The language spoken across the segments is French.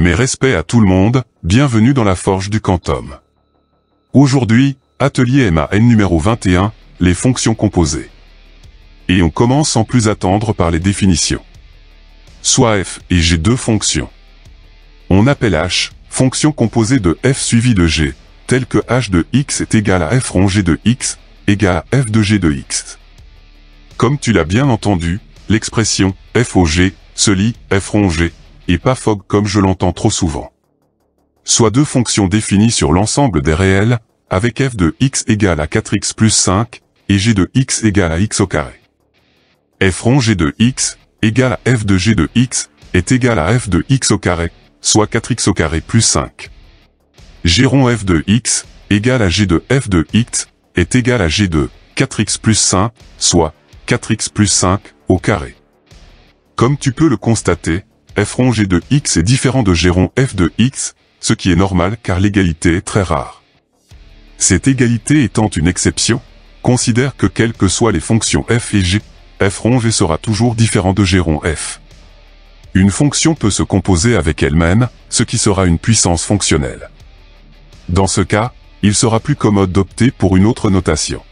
Mes respects à tout le monde, bienvenue dans la forge du quantum. Aujourd'hui, atelier MAN numéro 21, les fonctions composées. Et on commence sans plus attendre par les définitions. Soit f et g deux fonctions. On appelle h, fonction composée de f suivie de g, telle que h de x est égal à f rond g de x, égale à f de g de x. Comme tu l'as bien entendu, l'expression f au g se lit f rond g, et pas fog comme je l'entends trop souvent. Soit deux fonctions définies sur l'ensemble des réels, avec f de x égale à 4x plus 5, et g de x égale à x au carré. F rond g de x, égale à f de g de x, est égal à f de x au carré, soit 4x au carré plus 5. G rond f de x, égale à g de f de x, est égal à g de 4x plus 5, soit 4x plus 5 au carré. Comme tu peux le constater, f rond g de x est différent de g rond f de x, ce qui est normal car l'égalité est très rare. Cette égalité étant une exception, considère que quelles que soient les fonctions f et g, f rond g sera toujours différent de g rond f. Une fonction peut se composer avec elle-même, ce qui sera une puissance fonctionnelle. Dans ce cas, il sera plus commode d'opter pour une autre notation.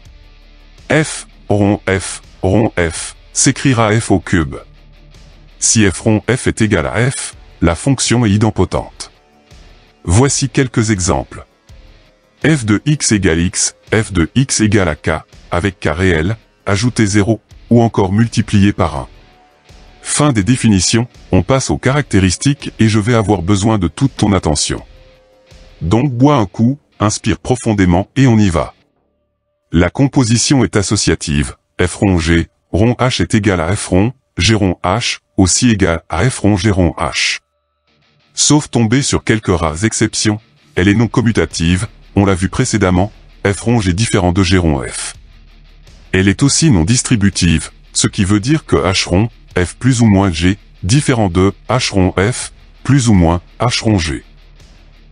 F rond f s'écrira f au cube. Si f rond f est égal à f, la fonction est idempotente. Voici quelques exemples. F de x égale x, f de x égale à k, avec k réel, ajoutez 0, ou encore multiplié par 1. Fin des définitions, on passe aux caractéristiques et je vais avoir besoin de toute ton attention. Donc bois un coup, inspire profondément et on y va. La composition est associative, f rond g, rond h est égal à f rond, g rond h, aussi égal à f rond g rond h. Sauf tomber sur quelques rares exceptions, elle est non commutative, on l'a vu précédemment, f rond g est différent de g rond f. Elle est aussi non distributive, ce qui veut dire que h rond, f plus ou moins g, différent de h rond f, plus ou moins h rond g.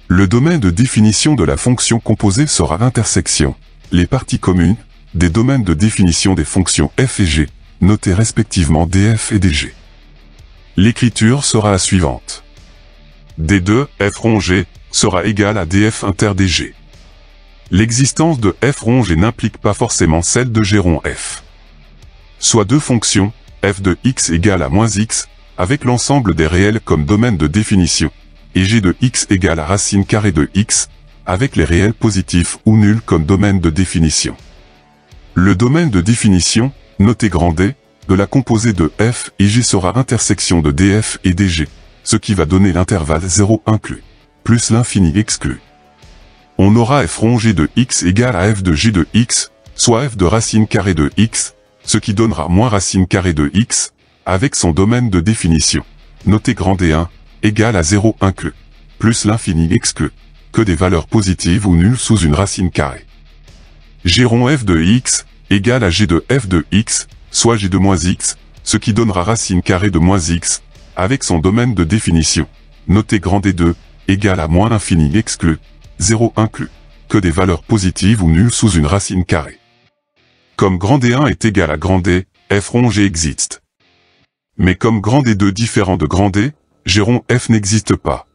Le domaine de définition de la fonction composée sera l'intersection, les parties communes, des domaines de définition des fonctions f et g, notés respectivement df et dg. L'écriture sera la suivante. D2, f rond g, sera égal à df inter dg. L'existence de f rond g n'implique pas forcément celle de g rond f. Soit deux fonctions, f de x égale à moins x, avec l'ensemble des réels comme domaine de définition, et g de x égale à racine carrée de x, avec les réels positifs ou nuls comme domaine de définition. Le domaine de définition, noté grand D, de la composée de f et g sera intersection de df et dg, ce qui va donner l'intervalle 0 inclus, plus l'infini exclu. On aura f rond g de x égale à f de g de x, soit f de racine carrée de x, ce qui donnera moins racine carrée de x, avec son domaine de définition, noté grand D1, égale à 0 inclus, plus l'infini exclu, que des valeurs positives ou nulles sous une racine carrée. G rond f de x, égale à g de f de x, soit g de moins x, ce qui donnera racine carrée de moins x, avec son domaine de définition, noté grand D2, égale à moins l'infini exclu, 0 inclus, que des valeurs positives ou nulles sous une racine carrée. Comme grand D1 est égal à grand D, f rond g existe. Mais comme grand D2 différent de grand D, g rond f n'existe pas.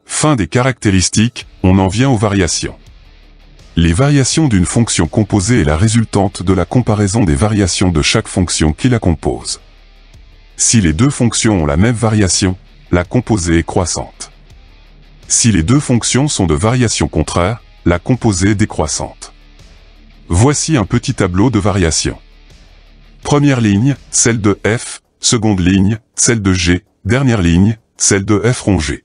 Fin des caractéristiques, on en vient aux variations. Les variations d'une fonction composée est la résultante de la comparaison des variations de chaque fonction qui la compose. Si les deux fonctions ont la même variation, la composée est croissante. Si les deux fonctions sont de variation contraire, la composée est décroissante. Voici un petit tableau de variations. Première ligne, celle de f, seconde ligne, celle de g, dernière ligne, celle de f rond g.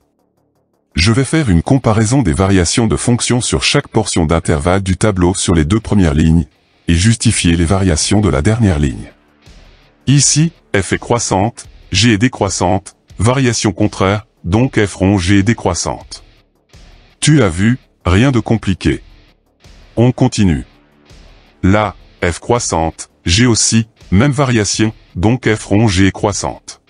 Je vais faire une comparaison des variations de fonctions sur chaque portion d'intervalle du tableau sur les deux premières lignes, et justifier les variations de la dernière ligne. Ici, f est croissante, g est décroissante, variation contraire, donc f rond g est décroissante. Tu as vu, rien de compliqué. On continue. Là, f croissante, g aussi, même variation, donc f rond g est croissante.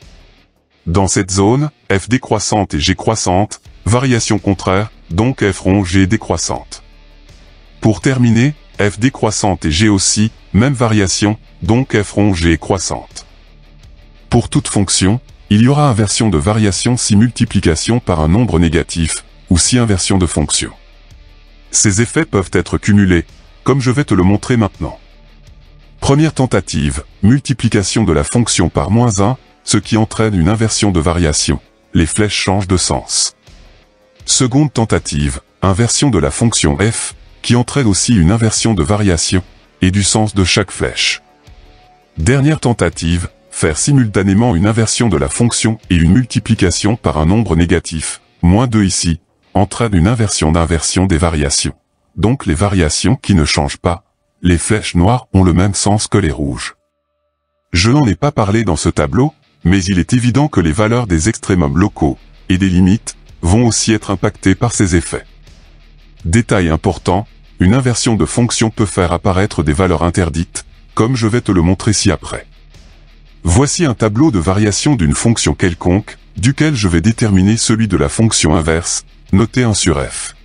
Dans cette zone, f décroissante et g croissante, variation contraire, donc f rond g est décroissante. Pour terminer, f décroissante et g aussi, même variation, donc f rond g est croissante. Pour toute fonction, il y aura inversion de variation si multiplication par un nombre négatif, ou si inversion de fonction. Ces effets peuvent être cumulés, comme je vais te le montrer maintenant. Première tentative, multiplication de la fonction par -1, ce qui entraîne une inversion de variation. Les flèches changent de sens. Seconde tentative, inversion de la fonction f, qui entraîne aussi une inversion de variation, et du sens de chaque flèche. Dernière tentative, faire simultanément une inversion de la fonction et une multiplication par un nombre négatif, -2 ici, entraîne une inversion d'inversion des variations. Donc les variations qui ne changent pas, les flèches noires ont le même sens que les rouges. Je n'en ai pas parlé dans ce tableau, mais il est évident que les valeurs des extrémums locaux, et des limites, vont aussi être impactées par ces effets. Détail important, une inversion de fonction peut faire apparaître des valeurs interdites, comme je vais te le montrer ci-après. Voici un tableau de variation d'une fonction quelconque, duquel je vais déterminer celui de la fonction inverse, noté 1 sur f.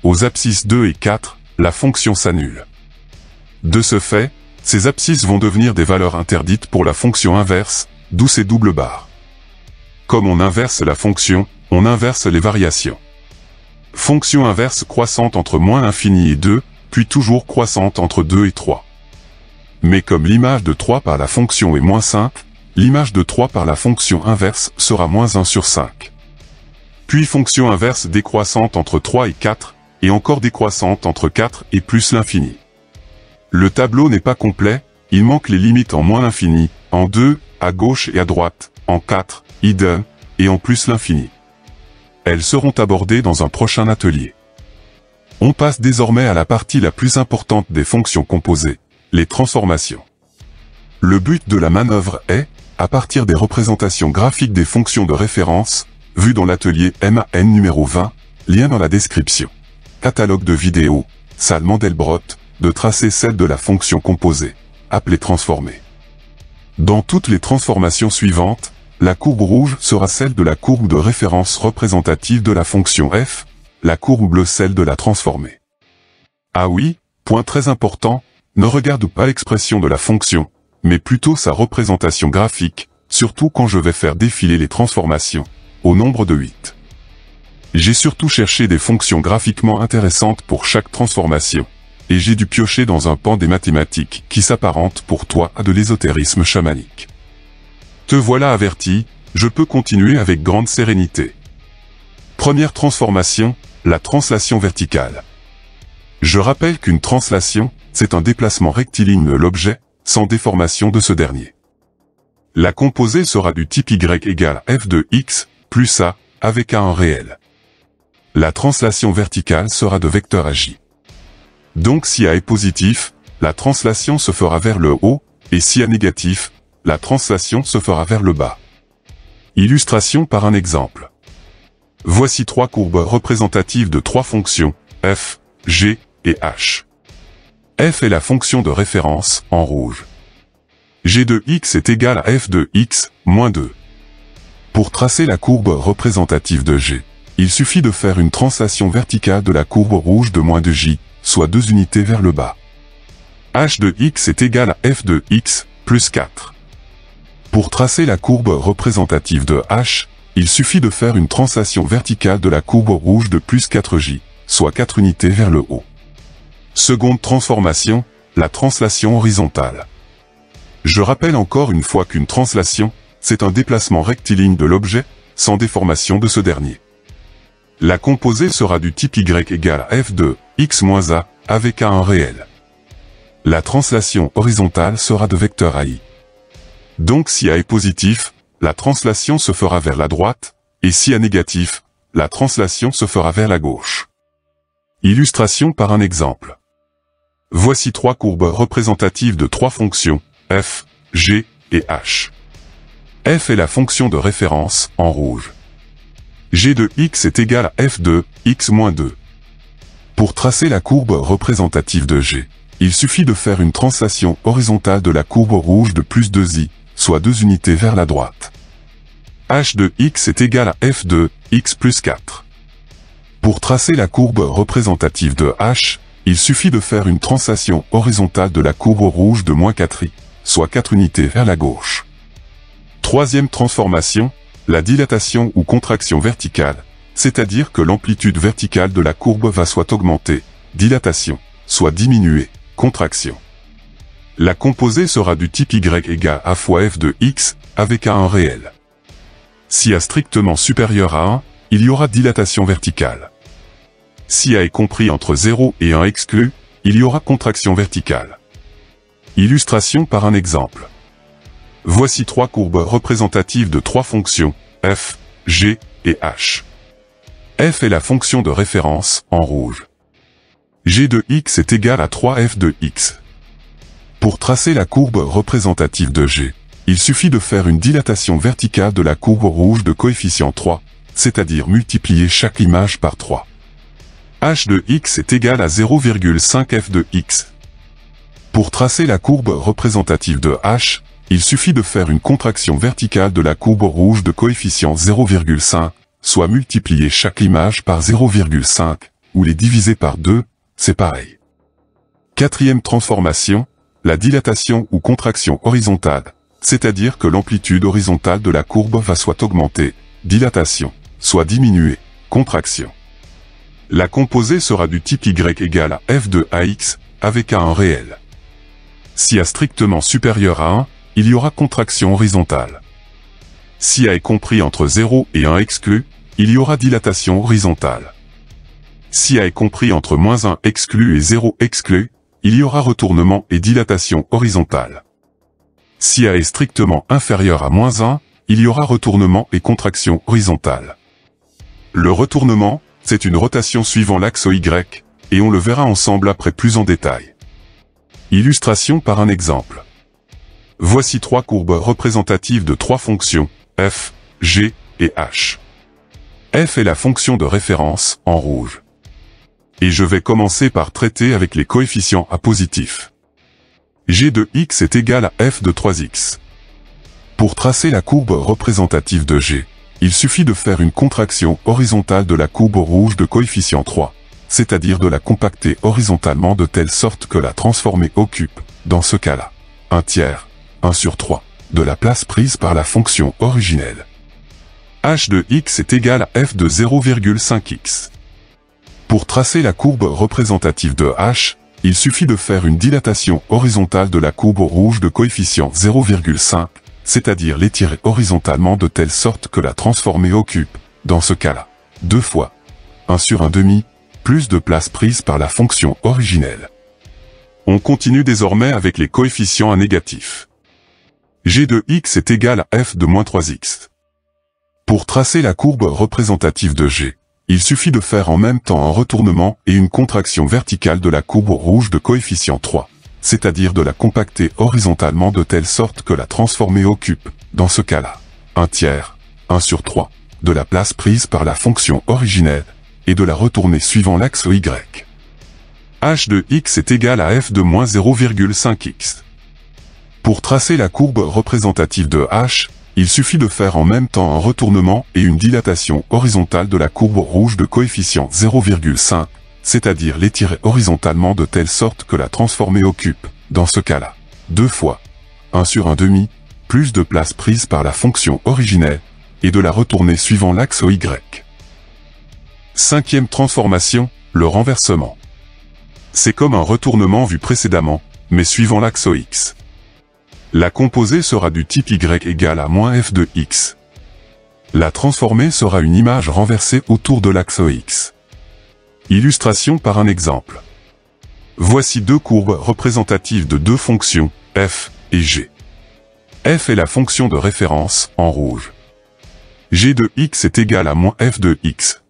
Aux abscisses 2 et 4, la fonction s'annule. De ce fait, ces abscisses vont devenir des valeurs interdites pour la fonction inverse, d'où ces doubles barres. Comme on inverse la fonction, on inverse les variations. Fonction inverse croissante entre -infini et 2, puis toujours croissante entre 2 et 3. Mais comme l'image de 3 par la fonction est -5, l'image de 3 par la fonction inverse sera -1 sur 5. Puis fonction inverse décroissante entre 3 et 4, et encore décroissante entre 4 et plus l'infini. Le tableau n'est pas complet, il manque les limites en -l'infini, en 2, à gauche et à droite, en 4, idem, et en plus l'infini. Elles seront abordées dans un prochain atelier. On passe désormais à la partie la plus importante des fonctions composées, les transformations. Le but de la manœuvre est, à partir des représentations graphiques des fonctions de référence, vues dans l'atelier MAN numéro 20, lien dans la description, catalogue de vidéos, salle Mandelbrot, de tracer celle de la fonction composée, appelée transformée. Dans toutes les transformations suivantes, la courbe rouge sera celle de la courbe de référence représentative de la fonction f, la courbe bleue celle de la transformée. Ah oui, point très important, ne regarde pas l'expression de la fonction, mais plutôt sa représentation graphique, surtout quand je vais faire défiler les transformations, au nombre de 8. J'ai surtout cherché des fonctions graphiquement intéressantes pour chaque transformation, et j'ai dû piocher dans un pan des mathématiques qui s'apparente pour toi à de l'ésotérisme chamanique. Te voilà averti, je peux continuer avec grande sérénité. Première transformation, la translation verticale. Je rappelle qu'une translation, c'est un déplacement rectiligne de l'objet, sans déformation de ce dernier. La composée sera du type y égale f de x, plus a, avec a en réel. La translation verticale sera de vecteur j. Donc si a est positif, la translation se fera vers le haut, et si a négatif, la translation se fera vers le bas. Illustration par un exemple. Voici 3 courbes représentatives de 3 fonctions, f, g et h. F est la fonction de référence, en rouge. G de x est égal à f de x, moins 2. Pour tracer la courbe représentative de g, il suffit de faire une translation verticale de la courbe rouge de moins de j, soit 2 unités vers le bas. H de x est égal à f de x, plus 4. Pour tracer la courbe représentative de h, il suffit de faire une translation verticale de la courbe rouge de plus 4j, soit 4 unités vers le haut. Seconde transformation, la translation horizontale. Je rappelle encore une fois qu'une translation, c'est un déplacement rectiligne de l'objet, sans déformation de ce dernier. La composée sera du type y égale f de x moins a, avec a en réel. La translation horizontale sera de vecteur AI. Donc si a est positif, la translation se fera vers la droite, et si a négatif, la translation se fera vers la gauche. Illustration par un exemple. Voici 3 courbes représentatives de 3 fonctions, f, g et h. F est la fonction de référence, en rouge. G de x est égal à f de x moins 2. Pour tracer la courbe représentative de g, il suffit de faire une translation horizontale de la courbe rouge de plus 2i, soit 2 unités vers la droite. H de x est égal à f de x plus 4. Pour tracer la courbe représentative de h, il suffit de faire une translation horizontale de la courbe rouge de moins 4i, soit 4 unités vers la gauche. Troisième transformation, la dilatation ou contraction verticale, c'est-à-dire que l'amplitude verticale de la courbe va soit augmenter, dilatation, soit diminuer, contraction. La composée sera du type y égale a fois f de x, avec a1 réel. Si a strictement supérieur à 1, il y aura dilatation verticale. Si a est compris entre 0 et 1 exclu, il y aura contraction verticale. Illustration par un exemple. Voici trois courbes représentatives de trois fonctions, f, g et h. F est la fonction de référence, en rouge. G de x est égal à 3f de x. Pour tracer la courbe représentative de g, il suffit de faire une dilatation verticale de la courbe rouge de coefficient 3, c'est-à-dire multiplier chaque image par 3. H de x est égal à 0,5f de x. Pour tracer la courbe représentative de h, il suffit de faire une contraction verticale de la courbe rouge de coefficient 0,5, soit multiplier chaque image par 0,5, ou les diviser par 2, c'est pareil. Quatrième transformation, la dilatation ou contraction horizontale, c'est-à-dire que l'amplitude horizontale de la courbe va soit augmenter, dilatation, soit diminuer, contraction. La composée sera du type y égale à f de ax, avec a1 réel. Si a strictement supérieur à 1, il y aura contraction horizontale. Si a est compris entre 0 et 1 exclu, il y aura dilatation horizontale. Si a est compris entre -1 exclu et 0 exclu, il y aura retournement et dilatation horizontale. Si a est strictement inférieur à -1, il y aura retournement et contraction horizontale. Le retournement, c'est une rotation suivant l'axe Y, et on le verra ensemble après plus en détail. Illustration par un exemple. Voici trois courbes représentatives de trois fonctions, f, g et h. F est la fonction de référence, en rouge. Et je vais commencer par traiter avec les coefficients a positifs. G de x est égal à f de 3x. Pour tracer la courbe représentative de g, il suffit de faire une contraction horizontale de la courbe rouge de coefficient 3, c'est-à-dire de la compacter horizontalement de telle sorte que la transformée occupe, dans ce cas-là, 1 sur 3, de la place prise par la fonction originelle. H de x est égal à f de 0,5x. Pour tracer la courbe représentative de h, il suffit de faire une dilatation horizontale de la courbe rouge de coefficient 0,5, c'est-à-dire l'étirer horizontalement de telle sorte que la transformée occupe, dans ce cas-là, 2 fois 1 sur 1/2, plus de place prise par la fonction originelle. On continue désormais avec les coefficients à négatif. G de x est égal à f de -3x. Pour tracer la courbe représentative de g, il suffit de faire en même temps un retournement et une contraction verticale de la courbe rouge de coefficient 3, c'est-à-dire de la compacter horizontalement de telle sorte que la transformée occupe, dans ce cas-là, 1 sur 3, de la place prise par la fonction originelle, et de la retourner suivant l'axe Y. H de x est égal à f de -0,5x. Pour tracer la courbe représentative de h, il suffit de faire en même temps un retournement et une dilatation horizontale de la courbe rouge de coefficient 0,5, c'est-à-dire l'étirer horizontalement de telle sorte que la transformée occupe, dans ce cas-là, 2 fois 1 sur 1/2, plus de place prise par la fonction originelle, et de la retourner suivant l'axe Y. Cinquième transformation, le renversement. C'est comme un retournement vu précédemment, mais suivant l'axe X. La composée sera du type y égale à -f de x. La transformée sera une image renversée autour de l'axe X. Illustration par un exemple. Voici deux courbes représentatives de deux fonctions, f et g. F est la fonction de référence, en rouge. G de x est égal à -f de x.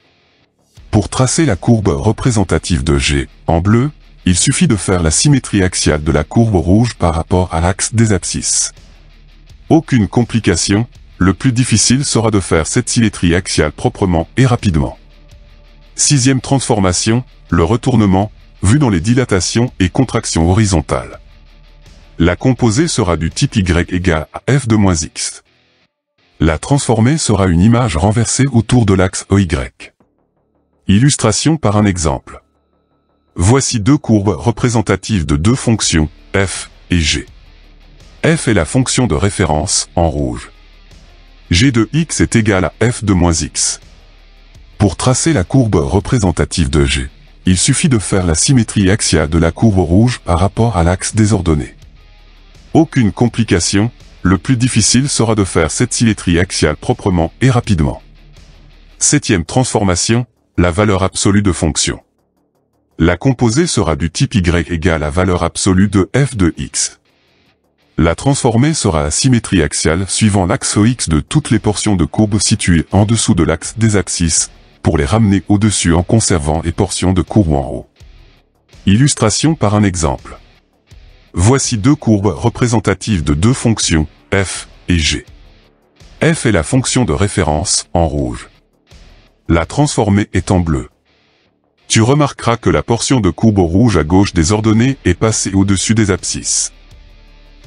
Pour tracer la courbe représentative de g, en bleu, il suffit de faire la symétrie axiale de la courbe rouge par rapport à l'axe des abscisses. Aucune complication, le plus difficile sera de faire cette symétrie axiale proprement et rapidement. Sixième transformation, le retournement, vu dans les dilatations et contractions horizontales. La composée sera du type y égale à f de -x. La transformée sera une image renversée autour de l'axe OY. Illustration par un exemple. Voici deux courbes représentatives de deux fonctions, f et g. F est la fonction de référence, en rouge. G de x est égal à f de moins x. Pour tracer la courbe représentative de G, il suffit de faire la symétrie axiale de la courbe rouge par rapport à l'axe désordonné. Aucune complication, le plus difficile sera de faire cette symétrie axiale proprement et rapidement. Septième transformation, la valeur absolue de fonction. La composée sera du type y égale à valeur absolue de f de x. La transformée sera la symétrie axiale suivant l'axe OX de toutes les portions de courbe situées en dessous de l'axe des abscisses, pour les ramener au-dessus en conservant les portions de courbe en haut. Illustration par un exemple. Voici deux courbes représentatives de deux fonctions, f et g. F est la fonction de référence, en rouge. La transformée est en bleu. Tu remarqueras que la portion de courbe rouge à gauche des ordonnées est passée au-dessus des abscisses.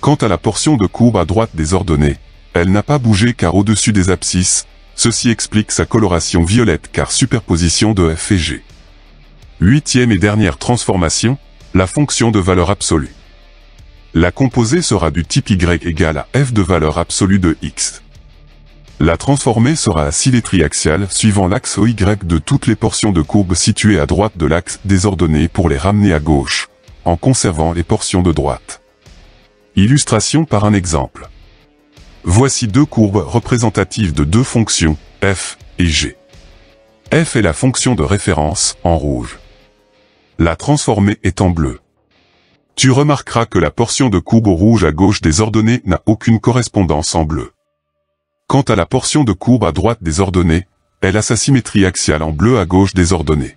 Quant à la portion de courbe à droite des ordonnées, elle n'a pas bougé car au-dessus des abscisses, ceci explique sa coloration violette car superposition de f et g. Huitième et dernière transformation, la fonction de valeur absolue. La composée sera du type y égale à f de valeur absolue de x. La transformée sera la symétrie axiale suivant l'axe OY de toutes les portions de courbe situées à droite de l'axe des ordonnées pour les ramener à gauche, en conservant les portions de droite. Illustration par un exemple. Voici deux courbes représentatives de deux fonctions, f et g. F est la fonction de référence, en rouge. La transformée est en bleu. Tu remarqueras que la portion de courbe rouge à gauche des ordonnées n'a aucune correspondance en bleu. Quant à la portion de courbe à droite des ordonnées, elle a sa symétrie axiale en bleu à gauche des ordonnées.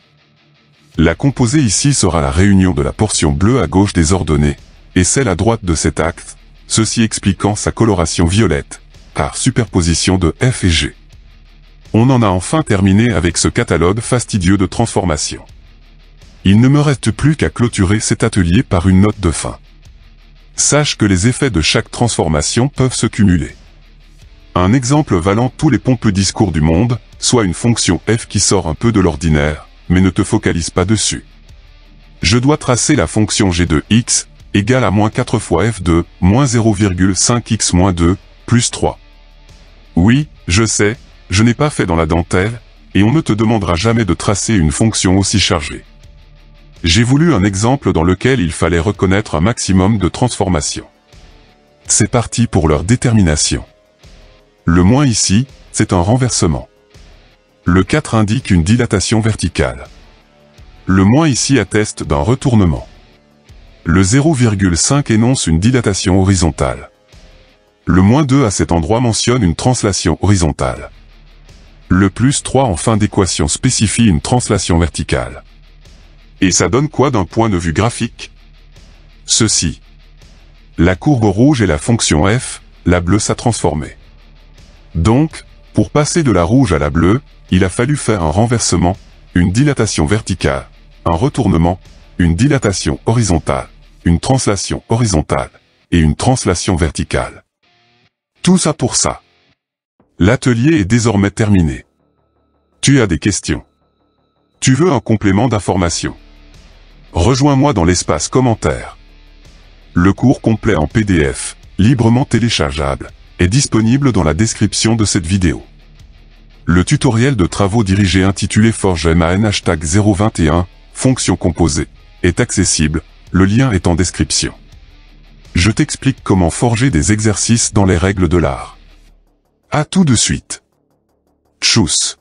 La composée ici sera la réunion de la portion bleue à gauche des ordonnées, et celle à droite de cet axe, ceci expliquant sa coloration violette, par superposition de f et g. On en a enfin terminé avec ce catalogue fastidieux de transformation. Il ne me reste plus qu'à clôturer cet atelier par une note de fin. Sache que les effets de chaque transformation peuvent se cumuler. Un exemple valant tous les pompeux discours du monde, soit une fonction f qui sort un peu de l'ordinaire, mais ne te focalise pas dessus. Je dois tracer la fonction g de x, égale à moins 4 fois f de, moins 0,5x moins 2, plus 3. Oui, je sais, je n'ai pas fait dans la dentelle, et on ne te demandera jamais de tracer une fonction aussi chargée. J'ai voulu un exemple dans lequel il fallait reconnaître un maximum de transformations. C'est parti pour leur détermination. Le moins ici, c'est un renversement. Le 4 indique une dilatation verticale. Le moins ici atteste d'un retournement. Le 0,5 énonce une dilatation horizontale. Le moins 2 à cet endroit mentionne une translation horizontale. Le plus 3 en fin d'équation spécifie une translation verticale. Et ça donne quoi d'un point de vue graphique? Ceci. La courbe rouge est la fonction f, la bleue s'a transformée. Donc, pour passer de la rouge à la bleue, il a fallu faire un renversement, une dilatation verticale, un retournement, une dilatation horizontale, une translation horizontale, et une translation verticale. Tout ça pour ça. L'atelier est désormais terminé. Tu as des questions? Tu veux un complément d'information? Rejoins-moi dans l'espace commentaire. Le cours complet en PDF, librement téléchargeable, est disponible dans la description de cette vidéo. Le tutoriel de travaux dirigés intitulé Forge MAN #021, fonction composée, est accessible, le lien est en description. Je t'explique comment forger des exercices dans les règles de l'art. À tout de suite. Tchuss.